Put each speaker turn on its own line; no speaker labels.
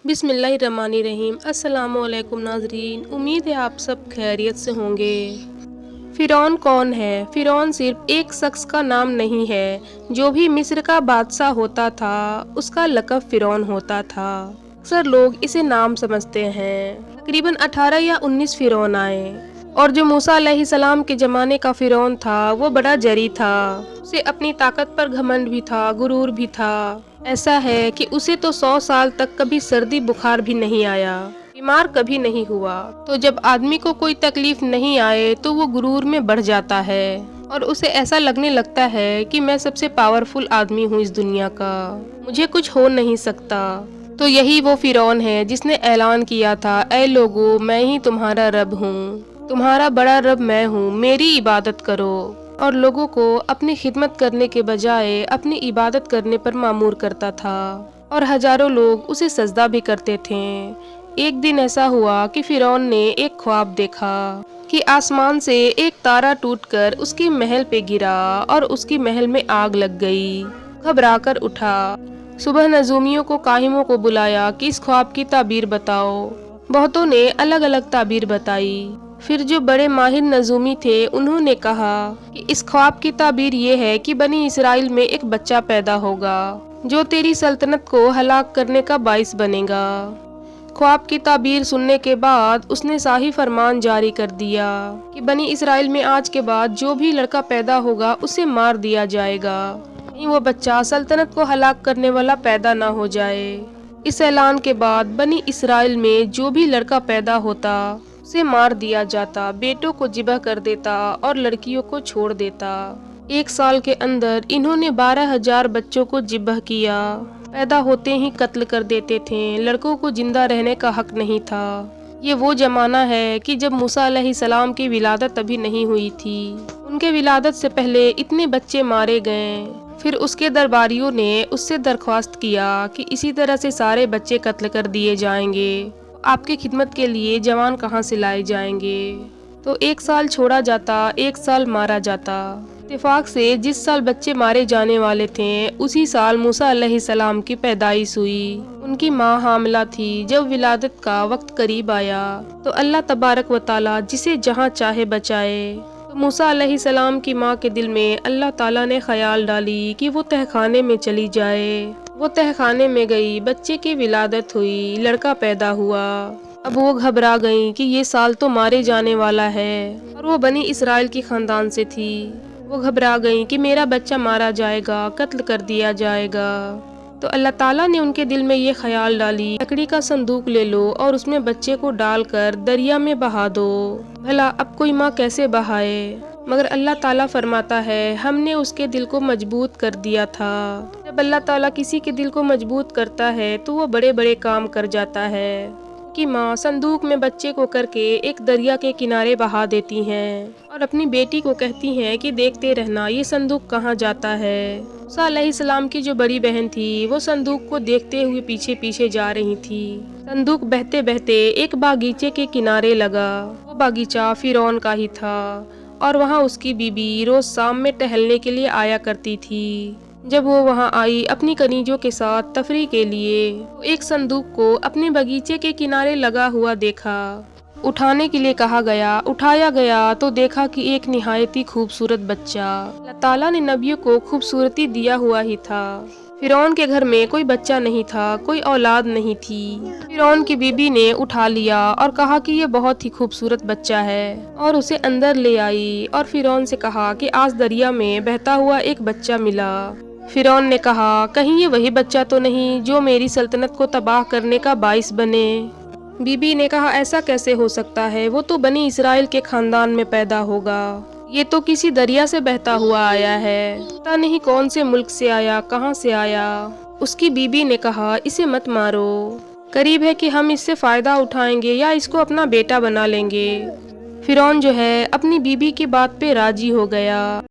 बिस्मिल्लाहिर्रहमानिर्रहीम। अस्सलामुअलैकुम नाज़रीन, उम्मीद है आप सब खैरियत से होंगे। फ़िरौन कौन है? फ़िरौन सिर्फ एक शख्स का नाम नहीं है। जो भी मिस्र का बादशाह होता था उसका लक़ब फ़िरौन होता था। अक्सर लोग इसे नाम समझते हैं। तकरीबन 18 या 19 फ़िरौन आए और जो मूसा अलैहिस्सलाम के ज़माने का फ़िरौन था वो बड़ा जरी था। उसे अपनी ताकत पर घमंड भी था, गुरूर भी था। ऐसा है कि उसे तो 100 साल तक कभी सर्दी बुखार भी नहीं आया, बीमार कभी नहीं हुआ। तो जब आदमी को कोई तकलीफ नहीं आए तो वो गुरूर में बढ़ जाता है और उसे ऐसा लगने लगता है कि मैं सबसे पावरफुल आदमी हूँ इस दुनिया का, मुझे कुछ हो नहीं सकता। तो यही वो फ़िरौन है जिसने ऐलान किया था, ऐ लोगो, मैं ही तुम्हारा रब हूँ, तुम्हारा बड़ा रब मैं हूँ, मेरी इबादत करो। और लोगों को अपनी खिदमत करने के बजाय अपनी इबादत करने पर मामूर करता था और हजारों लोग उसे सजदा भी करते थे। एक दिन ऐसा हुआ कि फ़िरौन ने एक ख्वाब देखा कि आसमान से एक तारा टूटकर उसके महल पे गिरा और उसकी महल में आग लग गई। घबराकर उठा, सुबह नजूमियों को काहिमों को बुलाया कि इस ख्वाब की ताबीर बताओ। बहुतों ने अलग अलग ताबीर बताई। फिर जो बड़े माहिर नजूमी थे उन्होंने कहा कि इस ख्वाब की ताबीर ये है कि बनी इसराइल में एक बच्चा पैदा होगा जो तेरी सल्तनत को हलाक करने का बाइस बनेगा। ख्वाब की ताबीर सुनने के बाद उसने शाही फरमान जारी कर दिया कि बनी इसराइल में आज के बाद जो भी लड़का पैदा होगा उसे मार दिया जाएगा, कहीं वो बच्चा सल्तनत को हलाक करने वाला पैदा ना हो जाए। इस ऐलान के बाद बनी इसराइल में जो भी लड़का पैदा होता उसे मार दिया जाता, बेटों को जिबह कर देता और लड़कियों को छोड़ देता। 1 साल के अंदर इन्होंने 12,000 बच्चों को जिबह किया। पैदा होते ही कत्ल कर देते थे, लड़कों को जिंदा रहने का हक नहीं था। ये वो जमाना है कि जब मूसा अलैहिस्सलाम की विलादत अभी नहीं हुई थी। उनके विलादत से पहले इतने बच्चे मारे गए। फिर उसके दरबारियों ने उससे दरख्वास्त किया कि इसी तरह से सारे बच्चे कत्ल कर दिए जाएंगे, आपकी खिदमत के लिए जवान कहाँ से लाए जाएंगे। तो 1 साल छोड़ा जाता, 1 साल मारा जाता। इत्तेफाक से जिस साल बच्चे मारे जाने वाले थे उसी साल मूसा अलैहिस्सलाम की पैदाइश हुई। उनकी माँ हामिला थी। जब विलादत का वक्त करीब आया तो अल्लाह तबारक व ताला जिसे जहाँ चाहे बचाए। तो मूसा अलैहिस्सलाम की माँ के दिल में अल्लाह ताला ने ख्याल डाली कि वो तहखाने में चली जाए। वो तहखाने में गई, बच्चे की विलादत हुई, लड़का पैदा हुआ। अब वो घबरा गई कि ये साल तो मारे जाने वाला है और वो बनी इसराइल की खानदान से थी। वो घबरा गई कि मेरा बच्चा मारा जाएगा, कत्ल कर दिया जाएगा। तो अल्लाह ताला ने उनके दिल में ये ख्याल डाली, लकड़ी का संदूक ले लो और उसमें बच्चे को डालकर दरिया में बहा दो। भला अब कोई माँ कैसे बहाए? मगर अल्लाह ताला फरमाता है, हमने उसके दिल को मजबूत कर दिया था। जब अल्लाह ताला किसी के दिल को मजबूत करता है तो वो बड़े बड़े काम कर जाता है। कि माँ संदूक में बच्चे को करके एक दरिया के किनारे बहा देती हैं और अपनी बेटी को कहती हैं कि देखते रहना ये संदूक कहाँ जाता है। मूसा अलैहिस्सलाम की जो बड़ी बहन थी वो संदूक को देखते हुए पीछे पीछे जा रही थी। संदूक बहते बहते एक बागीचे के किनारे लगा। वो बागीचा फ़िरौन का ही था और वहाँ उसकी बीबी रोज शाम में टहलने के लिए आया करती थी। जब वो वहाँ आई अपनी कनीजों के साथ तफरी के लिए, तो एक संदूक को अपने बगीचे के किनारे लगा हुआ देखा। उठाने के लिए कहा गया, उठाया गया तो देखा कि एक निहायत ही खूबसूरत बच्चा। अल्लाह ताला ने नबियों को खूबसूरती दिया हुआ ही था। फ़िरौन के घर में कोई बच्चा नहीं था, कोई औलाद नहीं थी। फ़िरौन की बीबी ने उठा लिया और कहा कि ये बहुत ही खूबसूरत बच्चा है और उसे अंदर ले आई और फ़िरौन से कहा कि आज दरिया में बहता हुआ एक बच्चा मिला। फ़िरौन ने कहा, कहीं ये वही बच्चा तो नहीं जो मेरी सल्तनत को तबाह करने का बाइस बने। बीबी ने कहा, ऐसा कैसे हो सकता है, वो तो बनी इसराइल के खानदान में पैदा होगा, ये तो किसी दरिया से बहता हुआ आया है, पता नहीं कौन से मुल्क से आया, कहाँ से आया। उसकी बीबी ने कहा, इसे मत मारो, करीब है कि हम इससे फ़ायदा उठाएंगे या इसको अपना बेटा बना लेंगे। फ़िरौन जो है अपनी बीबी की बात पे राजी हो गया।